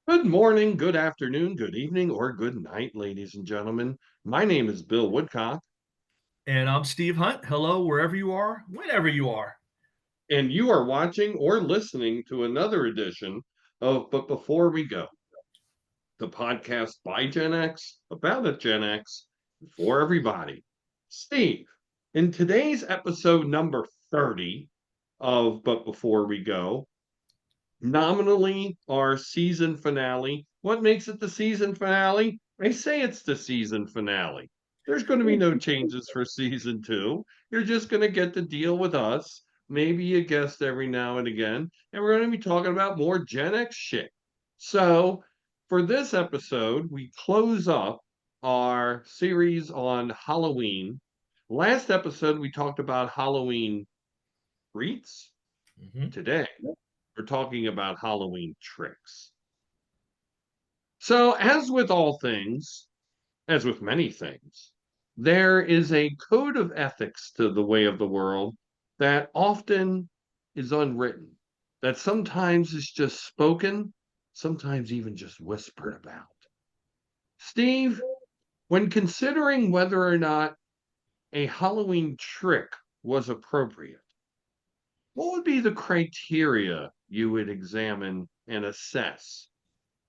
Good morning, good afternoon, good evening, or good night, ladies and gentlemen. My name is Bill Woodcock, And I'm Steve Hunt. Hello, wherever you are, whenever you are. and you are watching or listening to another edition of But Before We Go, the podcast by Gen X, about a Gen X, for everybody. Steve, in today's episode number 30 of But Before We Go, nominally our season finale. What makes it the season finale? I say it's the season finale. There's going to be no changes for season two. You're just going to get to deal with us, maybe a guest every now and again, and we're going to be talking about more Gen X shit. So, for this episode, we close up our series on Halloween. Last episode, we talked about Halloween treats. Mhm. Today, we're talking about Halloween tricks. So, as with all things, as with many things, there is a code of ethics to the way of the world that often is unwritten, that sometimes is just spoken, sometimes even just whispered about. Steve, when considering whether or not a Halloween trick was appropriate, what would be the criteria you would examine and assess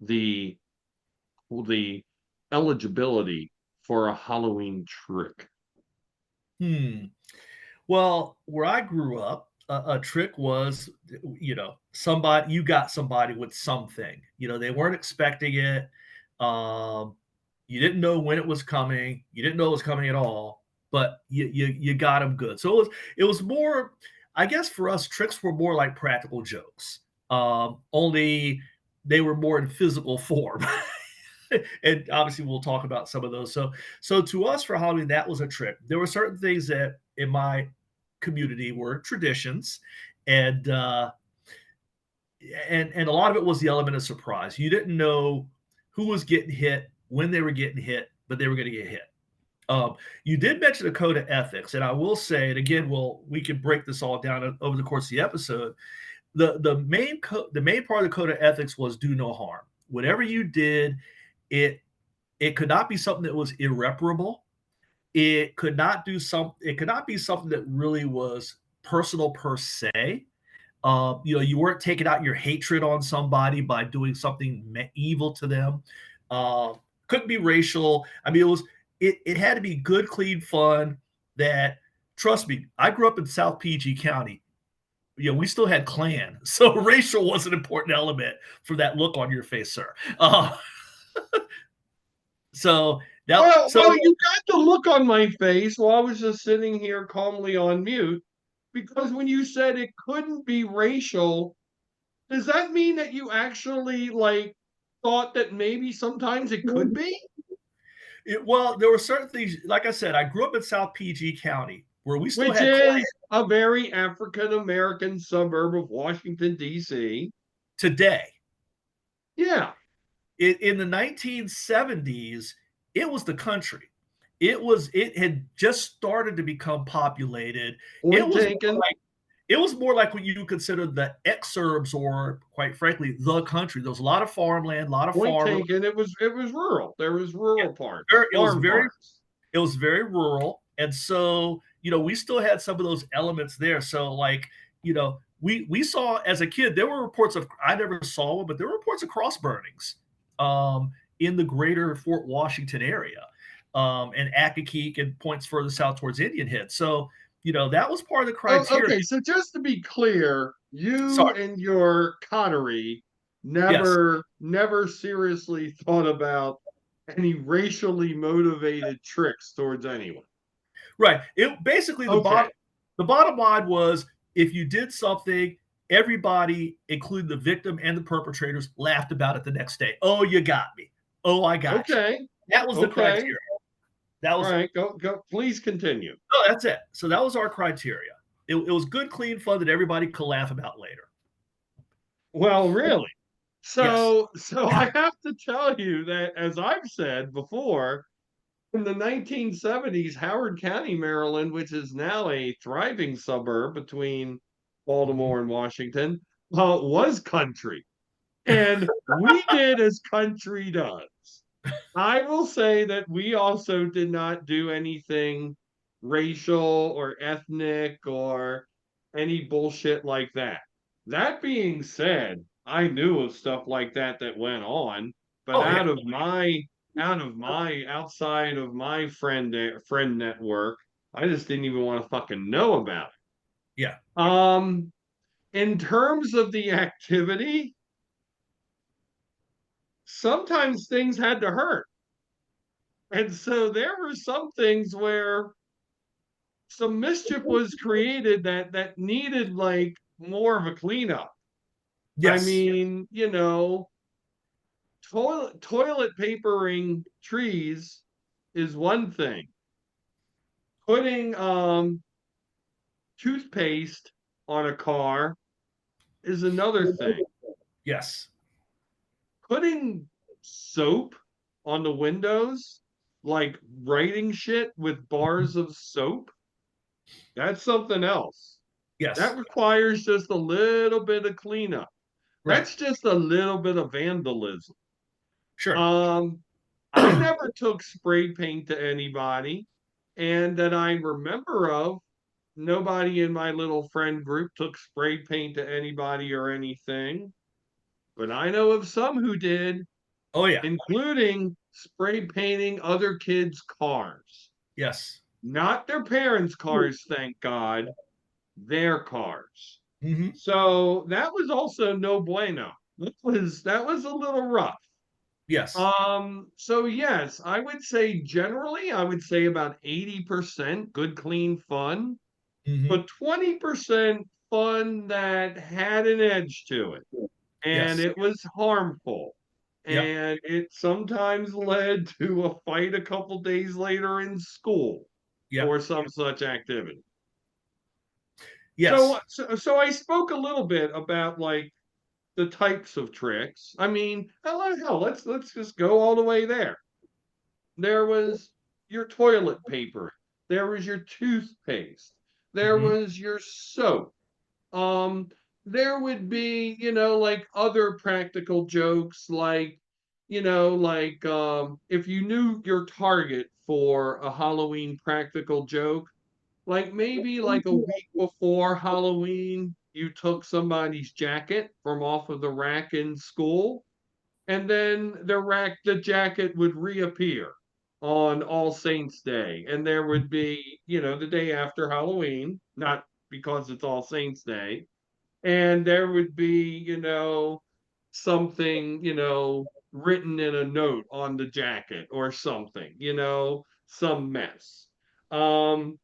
the the eligibility for a Halloween trick? Hmm. Well, where I grew up, a trick was, somebody you got somebody with something. They weren't expecting it. Um, you didn't know when it was coming. You didn't know it was coming at all, but you got them good. So it was more. I guess for us, tricks were more like practical jokes. Only they were more in physical form. And obviously we'll talk about some of those. So to us for Halloween, that was a trick. There were certain things that in my community were traditions, and and a lot of it was the element of surprise. You didn't know who was getting hit, when they were getting hit, but they were going to get hit. You did mention a code of ethics, and I will say, and again, we can break this all down over the course of the episode. The main part of the code of ethics was do no harm. Whatever you did, it it could not be something that was irreparable. It could not be something that really was personal per se. You weren't taking out your hatred on somebody by doing something evil to them. Uh, couldn't be racial. I mean, it had to be good, clean fun. That trust me, I grew up in South PG County. We still had Klan, so racial was an important element for that look on your face, sir. So now, so Well, you got the look on my face while I was just sitting here calmly on mute because when you said it couldn't be racial, does that mean that you actually thought that maybe sometimes it could be? well, there were certain things. Like I said, I grew up in South PG County where we still Which had Klan is a very African American suburb of Washington, D.C. today. Yeah, In the 1970s, it was the country. It had just started to become populated. It point was more taken. like it was more like what you consider the exurbs, or quite frankly, the country. There was a lot of farmland, a lot of Point farmers. taken. It was rural. There was rural parts, It was farm very parts. it was very rural, and so we still had some of those elements there. So like we saw as a kid, there were reports of, I never saw one, but there were reports of cross burnings um, in the greater Fort Washington area, and Accokeek and points further south towards Indian Head. So that was part of the Oh, criteria. okay. So just to be clear, you Sorry, and your coterie yes, never seriously thought about any racially motivated tricks towards anyone. right. It basically Okay. the bottom line was, if you did something, everybody, including the victim and the perpetrators, laughed about it the next day. Oh, you got me. Oh, I got you. Okay. That was the Okay. criteria. That All was right. Go. Please continue. Oh, that's it. So that was our criteria. It was good, clean fun that everybody could laugh about later. Well, really. Yes. So I have to tell you that, as I've said before, in the 1970s, Howard County, Maryland, which is now a thriving suburb between Mhm. Baltimore and Washington, was country. And we did as country does. I will say that we also did not do anything racial or ethnic or any bullshit like that. That being said, I knew of stuff like that that went on, but Oh yeah, outside of my friend network, I just didn't even want to fucking know about yeah, it. In terms of the activity, sometimes things had to hurt. And so there were some things where some mischief was created that needed like more of a cleanup. I yes, mean, you know, toilet papering trees is one thing. Putting toothpaste on a car is another thing. yes, Putting soap on the windows, like writing shit with bars of soap, that's something else. yes, That requires just a little bit of cleanup. right, That's just a little bit of vandalism. sure, Um, I never took spray paint to anybody, and that I remember of, nobody in my little friend group took spray paint to anybody or anything. But I know of some who did, oh yeah, including spray painting other kids' cars. yes, Not their parents' cars, thank God, their cars. hmm, So that was also no bueno. That was a little rough. yes, So yes, I would say generally, I would say about 80% good, clean fun, hmm, but 20% fun that had an edge to it. And yes, it was harmful. yep, And it sometimes led to a fight a couple days later in school yep, for some such activity. yes, So I spoke a little bit about like the types of tricks. I mean, hell, let's just go all the way there. There was your toilet paper. There was your toothpaste. There hmm, was your soap. Um, there would be, like other practical jokes, like, if you knew your target for a Halloween practical joke, like maybe like a week before Halloween, you took somebody's jacket from off of the rack in school, and then the jacket would reappear on All Saints Day, and there would be, the day after Halloween, not because it's All Saints Day, and there would be, something, written in a note on the jacket or something, some mess. Um,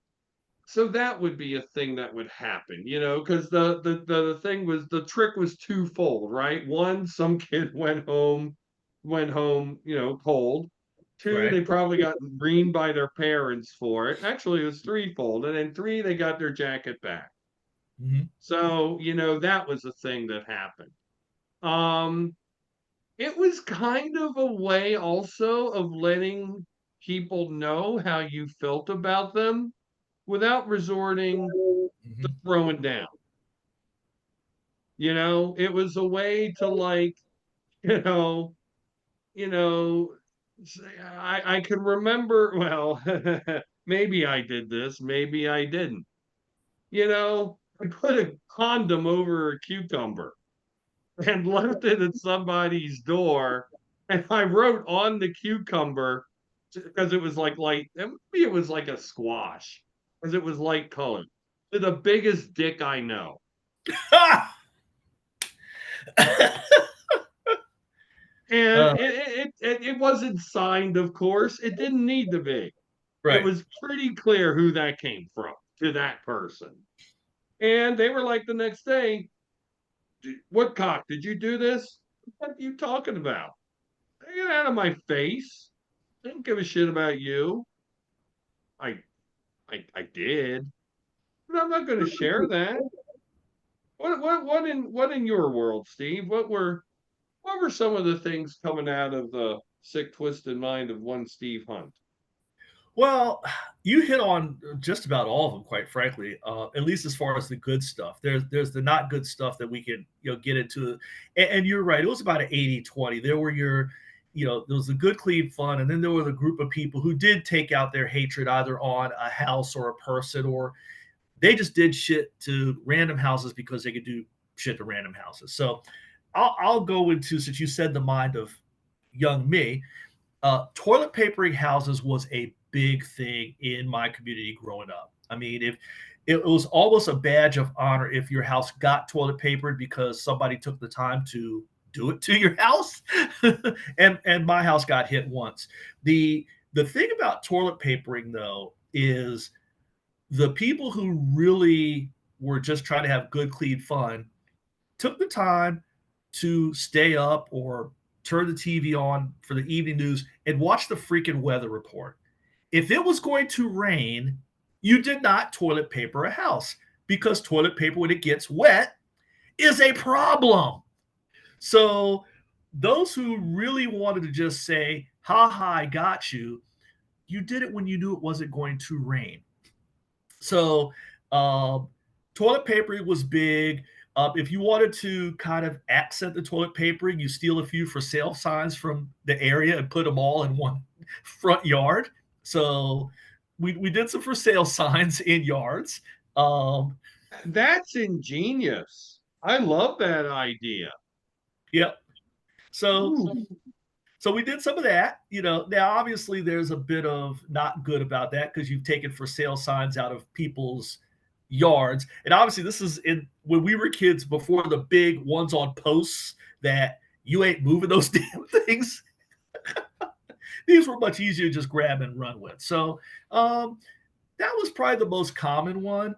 so that would be a thing that would happen, because the thing was, the trick was twofold, right? One, some kid went home, cold. Two, right, they probably got greened by their parents for it. Actually, it was threefold. And then three, they got their jacket back. hmm, So, that was a thing that happened. Um, it was kind of a way also of letting people know how you felt about them without resorting to hmm, throwing down. It was a way to like, you know, you know, I can remember, well, maybe I did this, maybe I didn't. I put a condom over a cucumber and left it at somebody's door. And I wrote on the cucumber, because it was like light, maybe it was like a squash, because it was light colored, to the biggest dick I know. And uh, it wasn't signed, of course. It didn't need to be. It right, was pretty clear who that came from to that person. And they were like the next day, Woodcock, did you do this? What are you talking about? Get out of my face. I don't give a shit about you. I I did, but I'm not going to share that. What in your world, Steve? What were some of the things coming out of the sick, twisted mind of one Steve Hunt? Well, you hit on just about all of them, quite frankly. At least as far as the good stuff. There's the not good stuff that we can get into. And you're right. It was about an 80-20. There were there was the good, clean fun, and then there were the group of people who did take out their hatred either on a house or a person, or they just did shit to random houses because they could do shit to random houses. So I'll go into, since you said the mind of young me, toilet papering houses was a big thing in my community growing up. I mean, if it was almost a badge of honor if your house got toilet papered because somebody took the time to do it to your house. And my house got hit once. The thing about toilet papering though is the people who really were just trying to have good, clean fun took the time to stay up or turn the TV on for the evening news and watch the freaking weather report. If it was going to rain, you did not toilet paper a house, because toilet paper, when it gets wet, is a problem. So those who really wanted to just say, ha ha, I got you, you did it when you knew it wasn't going to rain. So, um, toilet papering was big. If you wanted to kind of accent the toilet papering, you steal a few for sale signs from the area and put them all in one front yard. So we did some for sale signs in yards. Um, That's ingenious. I love that idea. yeah. So Ooh. So we did some of that. Now obviously there's a bit of not good about that because you've taken for sale signs out of people's yards. And obviously this is in when we were kids, before the big ones on posts that you ain't moving those damn things. These were much easier to just grab and run with. So that was probably the most common one.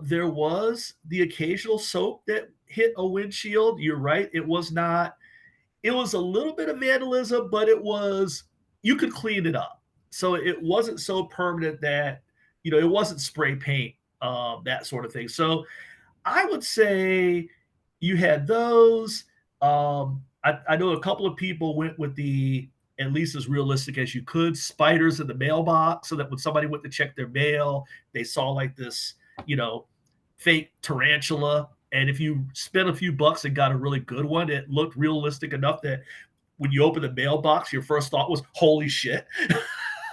There was the occasional soap that hit a windshield. You're right. It was a little bit of vandalism, but you could clean it up. So it wasn't so permanent that, it wasn't spray paint, that sort of thing. So I would say you had those. I know a couple of people went with the at least as realistic as you could, spiders in the mailbox, so that when somebody went to check their mail, they saw like this, you know, fake tarantula. And if you spent a few bucks and got a really good one, it looked realistic enough that when you open the mailbox, your first thought was, holy shit.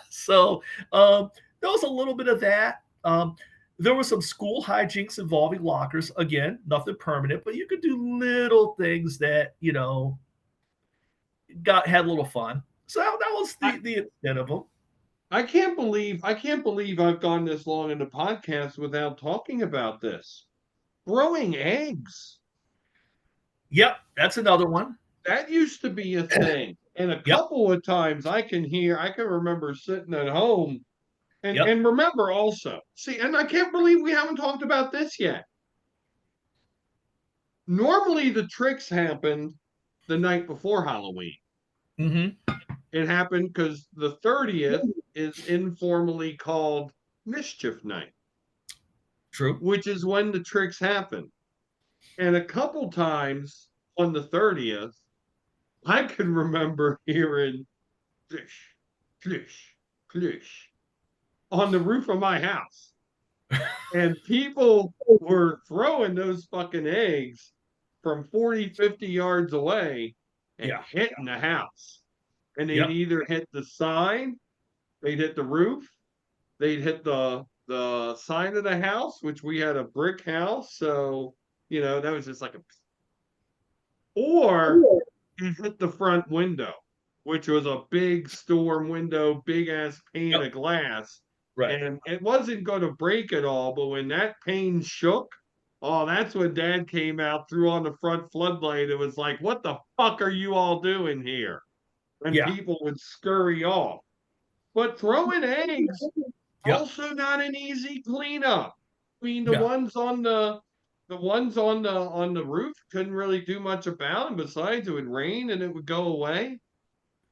So there was a little bit of that. There were some school hijinks involving lockers. Again, nothing permanent, but you could do little things that, had a little fun. So that was I, the extent of them. I can't believe I've gone this long in the podcast without talking about this. Throwing eggs. Yep, that's another one. That used to be a thing. And a Yep, couple of times I can remember sitting at home and yep. and remember also. See, and I can't believe we haven't talked about this yet. Normally the tricks happened the night before Halloween. Hmm. It happened because the 30th is informally called Mischief Night, True. which is when the tricks happen. And a couple times on the 30th, I can remember hearing flish, flish, flish on the roof of my house. And people were throwing those fucking eggs from 40, 50 yards away and Yeah. hitting the house. And they'd Yep. either hit the sign, they'd hit the roof, they'd hit the side of the house, which we had a brick house, so that was just like a, or it hit the front window, which was a big storm window, big ass pane Yep. of glass. Right. And it wasn't going to break it all, but when that pane shook, oh, that's when Dad came out, threw on the front floodlight. It was like, what the fuck are you all doing here? And Yeah. people would scurry off. But throwing eggs, Yep. also not an easy cleanup. I mean, the No. ones on the roof couldn't really do much about them. Besides, it would rain and it would go away.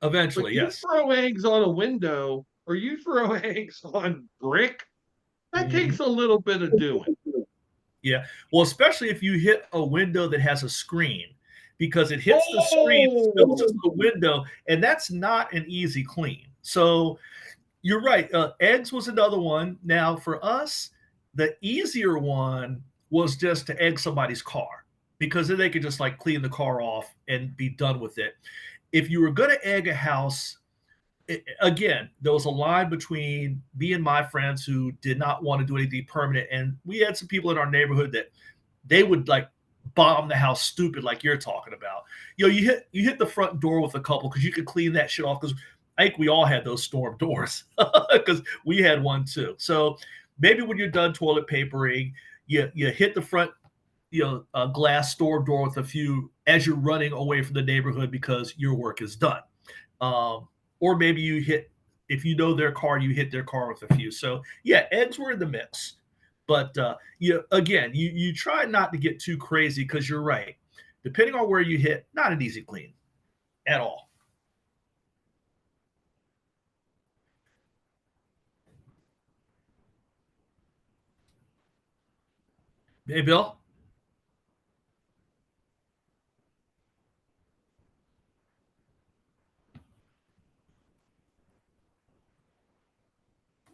But Eventually, you yes. throw eggs on a window or you throw eggs on brick, that Hmm. takes a little bit of doing. Yeah. Well, especially if you hit a window that has a screen, because it hits the screen, filters Oh, the window, and that's not an easy clean. So You're right. Eggs was another one. Now, for us, the easier one was just to egg somebody's car because then they could just like clean the car off and be done with it. If you were going to egg a house, again, there was a line between me and my friends who did not want to do anything permanent. And we had some people in our neighborhood that they would like bomb the house stupid, like you're talking about. You hit the front door with a couple because you could clean that shit off. Because I think we all had those storm doors because we had one too. So maybe when you're done toilet papering, you hit the front glass store door with a few as you're running away from the neighborhood because your work is done. Um, or maybe you hit if you know their car, you hit their car with a few. So yeah, eggs were in the mix. But again, you try not to get too crazy because you're right. Depending on where you hit, not an easy clean at all. Hey, Bill.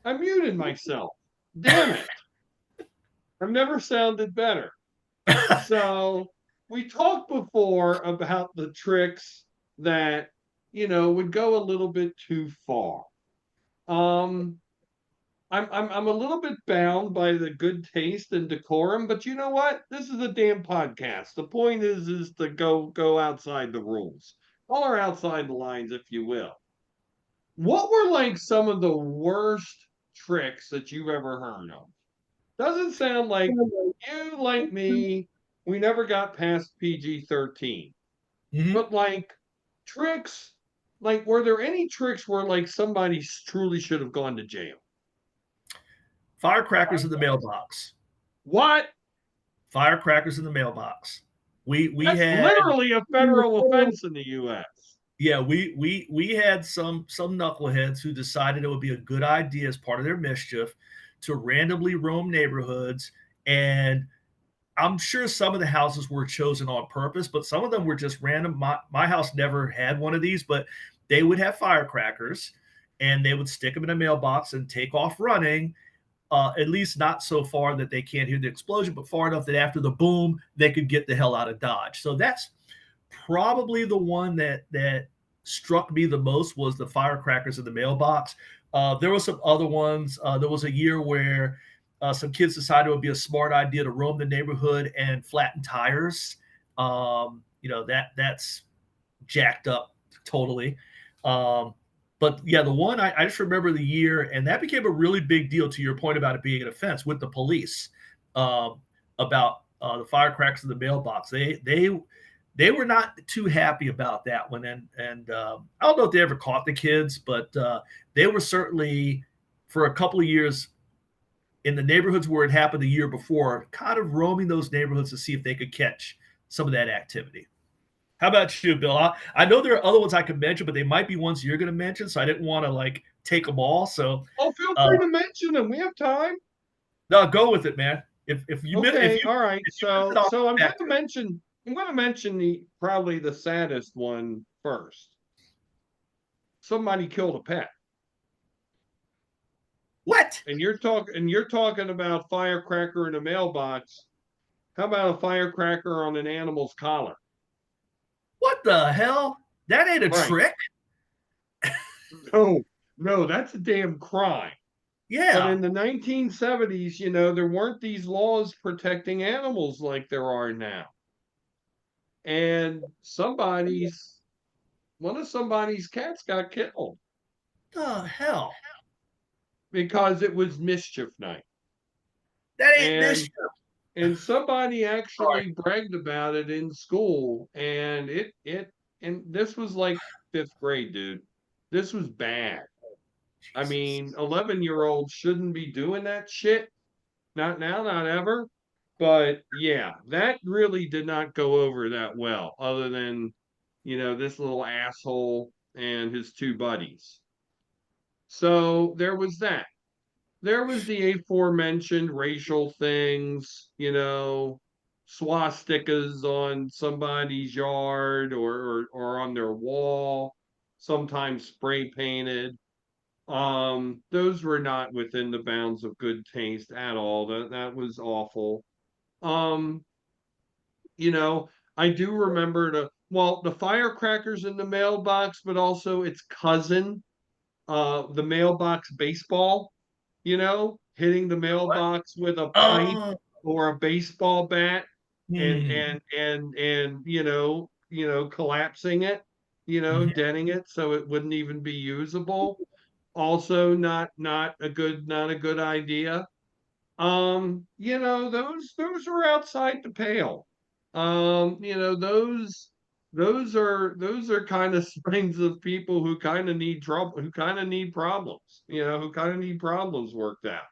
I muted myself. Damn it. I've never sounded better. So we talked before about the tricks that, would go a little bit too far. Um, I'm a little bit bound by the good taste and decorum, but you know what? This is a damn podcast. The point is to go outside the rules, or outside the lines, if you will. What were like some of the worst tricks that you've ever heard of? Doesn't sound like you, like me, we never got past PG-13. Mhm. But like tricks, like were there any tricks where like somebody truly should have gone to jail? Firecrackers in the mailbox. What? Firecrackers in the mailbox. We That's had literally a federal offense in the US. yeah we had some knuckleheads who decided it would be a good idea as part of their mischief to randomly roam neighborhoods. And I'm sure some of the houses were chosen on purpose, but some of them were just random. My house never had one of these, but they would have firecrackers and they would stick them in a mailbox and take off running. At least not so far that they can't hear the explosion, but far enough that after the boom, they could get the hell out of Dodge. So that's probably the one that struck me the most was the firecrackers in the mailbox. There were some other ones. There was a year where some kids decided it would be a smart idea to roam the neighborhood and flatten tires. That's jacked up totally. Um, but yeah, the one I just remember the year, and that became a really big deal. To your point about it being an offense with the police, um, about the firecrackers in the mailbox. They were not too happy about that one, and I don't know if they ever caught the kids, but they were certainly for a couple of years in the neighborhoods where it happened the year before, kind of roaming those neighborhoods to see if they could catch some of that activity. How about you, Bill? I know there are other ones I could mention, but they might be ones you're going to mention, so I didn't want to like take them all. So, Oh, feel uh, free to mention them. We have time. no, go with it, man. If you miss Okay, all right. if you miss it, So I'll so come back to it. I'm gonna mention the probably the saddest one first. Somebody killed a pet. What? And you're talking about firecracker in a mailbox. How about a firecracker on an animal's collar? What the hell? That ain't a Right. trick. No, no, that's a damn crime. But Yeah. in the 1970s, there weren't these laws protecting animals like there are now. And one of somebody's cats got killed The hell? because it was mischief night. That ain't And mischief. and somebody Sorry. actually bragged about it in school, and this was like fifth grade, dude. This was bad. I Jesus. mean, 11-year-olds shouldn't be doing that shit. Not now, not ever. But yeah, that really did not go over that well, other than, this little asshole and his two buddies. So there was that. There was the aforementioned racial things, swastikas on somebody's yard or on their wall, sometimes spray painted. Those were not within the bounds of good taste at all. That was awful. Um, you know, I do remember the firecrackers in the mailbox, but also its cousin, the mailbox baseball, hitting the What? mailbox with a pipe Oh, or a baseball bat and hmm, collapsing it, mhm. denting it so it wouldn't even be usable. Also not a good idea. Those are outside the pale. Those are kind of signs of people who kind of need trouble, who kind of need problems, who kind of need problems worked out.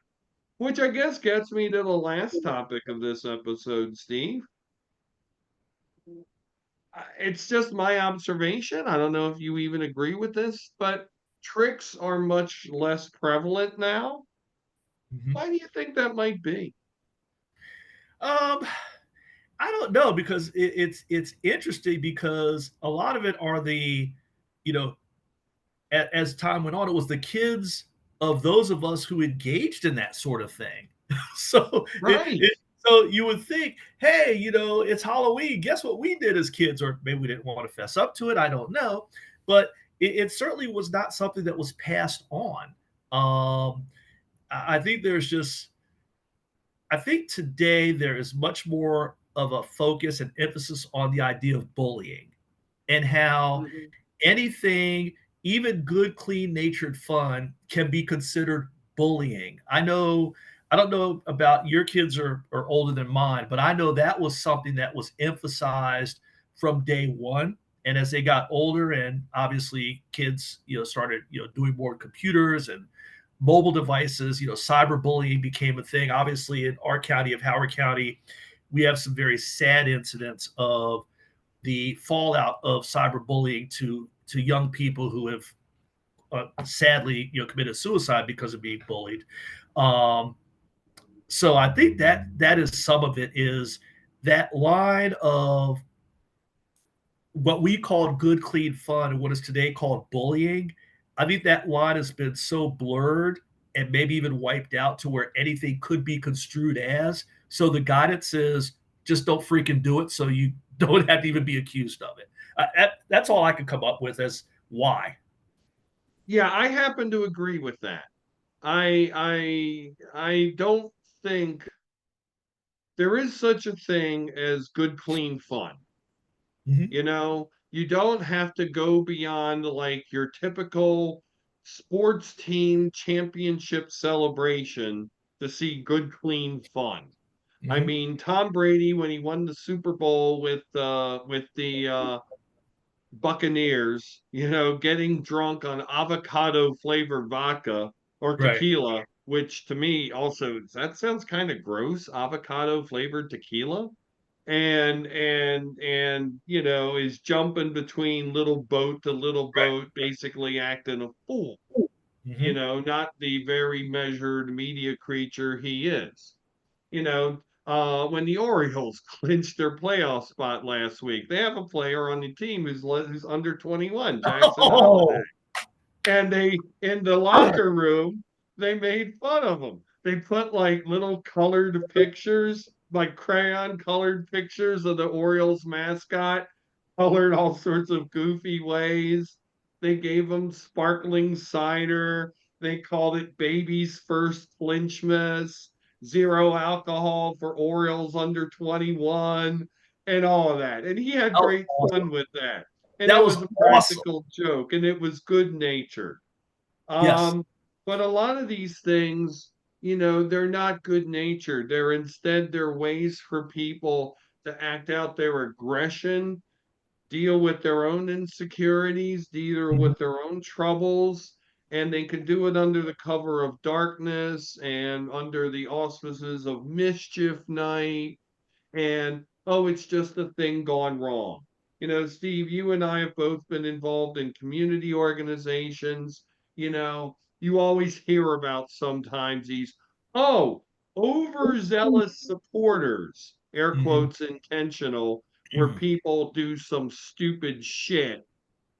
Which I guess gets me to the last topic of this episode, Steve. It's just my observation. I don't know if you even agree with this, but tricks are much less prevalent now. Mhm. Why do you think that might be? Um, I don't know because it's interesting because a lot of it are you know, as time went on, it was the kids of those of us who engaged in that sort of thing. so Right. so you would think, hey, it's Halloween. Guess what we did as kids, or maybe we didn't want to fess up to it. I don't know, but it certainly was not something that was passed on. I think there's just I think today there is much more of a focus and emphasis on the idea of bullying and how Mhm. anything, even good, clean natured fun, can be considered bullying. I don't know about your kids are older than mine, but I know that was something that was emphasized from day one. And as they got older, and obviously kids, started, doing more computers and mobile devices, cyberbullying became a thing. Obviously, in our county of Howard County, we have some very sad incidents of the fallout of cyberbullying to young people who have sadly committed suicide because of being bullied. Um, so I think that is some of it is that line of what we called good clean fun and what is today called bullying. I think that line has been so blurred and maybe even wiped out to where anything could be construed as. So the guidance is just don't freaking do it so you don't have to even be accused of it. That's all I could come up with as why. Yeah, I happen to agree with that. I don't think there is such a thing as good, clean fun. Mhm. You don't have to go beyond like your typical sports team championship celebration to see good, clean fun. I Mhm. mean, Tom Brady when he won the Super Bowl with the Buccaneers, getting drunk on avocado flavored vodka or Right. tequila, which to me also that sounds kind of gross, avocado flavored tequila. And is jumping between little boat to little Right. boat, basically acting a fool, Mhm. not the very measured media creature he is when the Orioles clinched their playoff spot last week. They have a player on the team who's under 21, Jackson Holiday. Oh. And they, in the locker room, they made fun of him. They put like little colored pictures, like crayon colored pictures of the Orioles mascot, colored all sorts of goofy ways. They gave him sparkling cider. They called it baby's first Flinchmas, zero alcohol for Orioles under 21, and all of that. And he had That was great fun awesome. with that. And That it was was a awesome. practical joke and it was good natured. Yes. But a lot of these things, they're not good natured. They're ways for people to act out their aggression, deal with their own insecurities, deal Mhm. with their own troubles, and they can do it under the cover of darkness and under the auspices of mischief night and oh, it's just a thing gone wrong. Steve, you and I have both been involved in community organizations. You always hear about sometimes these, oh, overzealous supporters, air Mhm. quotes intentional, where people do some stupid shit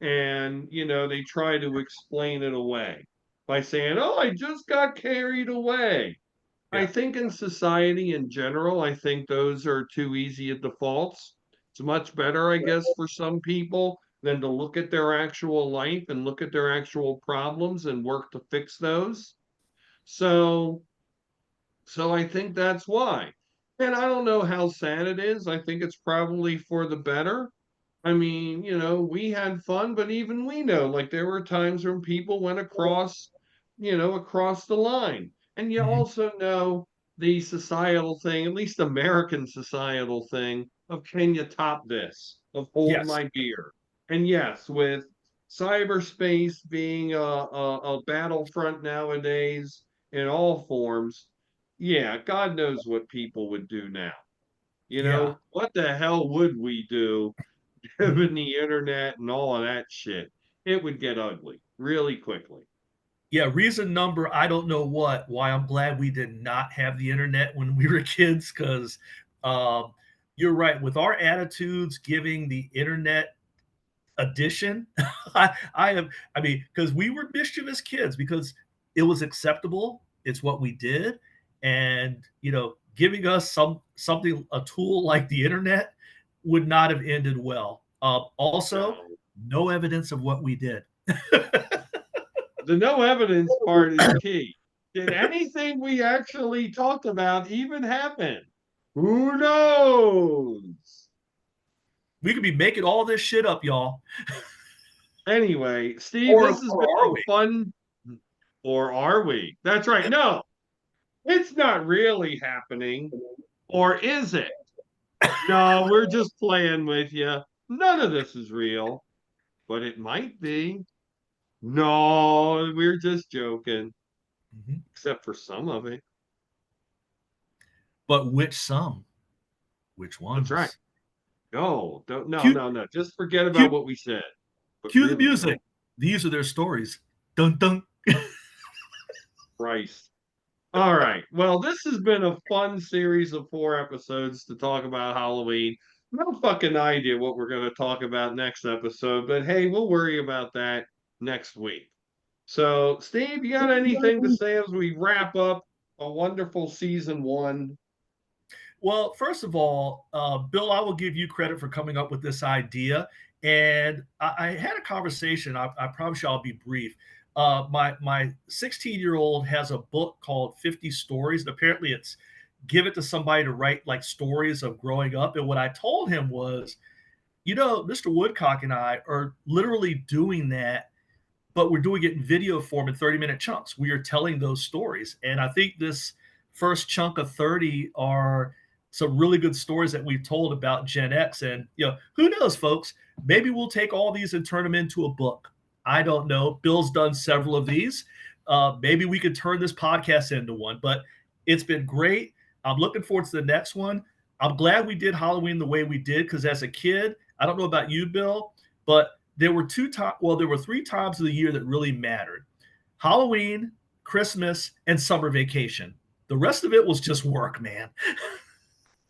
and, they try to explain it away. by saying, "Oh, I just got carried away." I Yeah. think in society in general, I think those are too easy at defaults. It's much better, I guess, for some people than to look at their actual life and look at their actual problems and work to fix those. So, so I think that's why. And I don't know how sad it is. I think it's probably for the better. I mean, we had fun, but even we know, like there were times when people went across, across the line. And you Mhm. also know the societal thing, at least American societal thing of can you top this, of hold Yes. my beer. And yes, with cyberspace being a battlefront nowadays in all forms, yeah, God knows what people would do now. Yeah. What the hell would we do Mhm. given the internet and all of that shit? It would get ugly really quickly. Yeah, reason number I don't know what, why I'm glad we did not have the internet when we were kids, 'cause, um, you're right, with our attitudes giving the internet addition, I am I mean, because we were mischievous kids because it was acceptable, it's what we did, and, giving us something a tool like the internet would not have ended well. Also, No. no evidence of what we did. The no evidence part is key. Did anything we actually talked about even happen? Who knows? We could be making all this shit up, y'all. Anyway, Steve, Or this has been or a are we? fun, or are we? That's right. No, it's not really happening. Or is it? No, we're just playing with you. None of this is real, but it might be. No, we're just joking, Mhm. except for some of it. But which some? Which That's right. ones? No, don't, no, Cue no, no. Just forget about cue what we said, but cue the really music. don't. These are their stories. Dun dun. Christ. All right. Well, this has been a fun series of 4 episodes to talk about Halloween. No fucking idea what we're going to talk about next episode, but hey, we'll worry about that next week. So, Steve, you got anything to say as we wrap up a wonderful season 1? Well, first of all, Bill, I will give you credit for coming up with this idea. And I had a conversation. I promise you I'll be brief. My 16-year-old has a book called 50 Stories, and apparently it's give it to somebody to write like stories of growing up. And what I told him was, Mr. Woodcock and I are literally doing that, but we're doing it in video form in 30-minute chunks. We are telling those stories. And I think this first chunk of 30 are some really good stories that we've told about Gen X. And, who knows, folks? Maybe we'll take all these and turn them into a book. I don't know. Bill's done several of these. Maybe we could turn this podcast into one, but it's been great. I'm looking forward to the next one. I'm glad we did Halloween the way we did because as a kid, I don't know about you, Bill, but there were 3 times of the year that really mattered: Halloween, Christmas, and summer vacation. The rest of it was just work, man.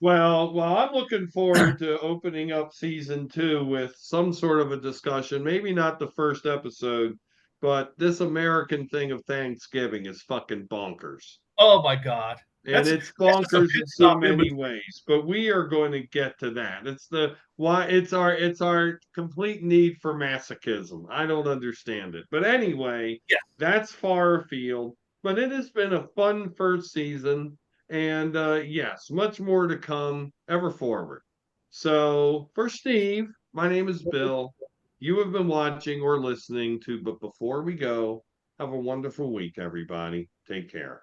Well, I'm looking forward to opening up season 2 with some sort of a discussion. Maybe not the first episode, but this American thing of Thanksgiving is fucking bonkers. Oh my god. And That's it's that's just a bonkers pit in so stop in many between. ways, but we are going to get to that. It's the why it's our complete need for masochism. I don't understand it. But anyway, Yeah. that's far afield, but it has been a fun first season, and yes, much more to come ever forward. So for Steve, my name is Bill. You have been watching or listening to But Before We Go, have a wonderful week, everybody. Take care.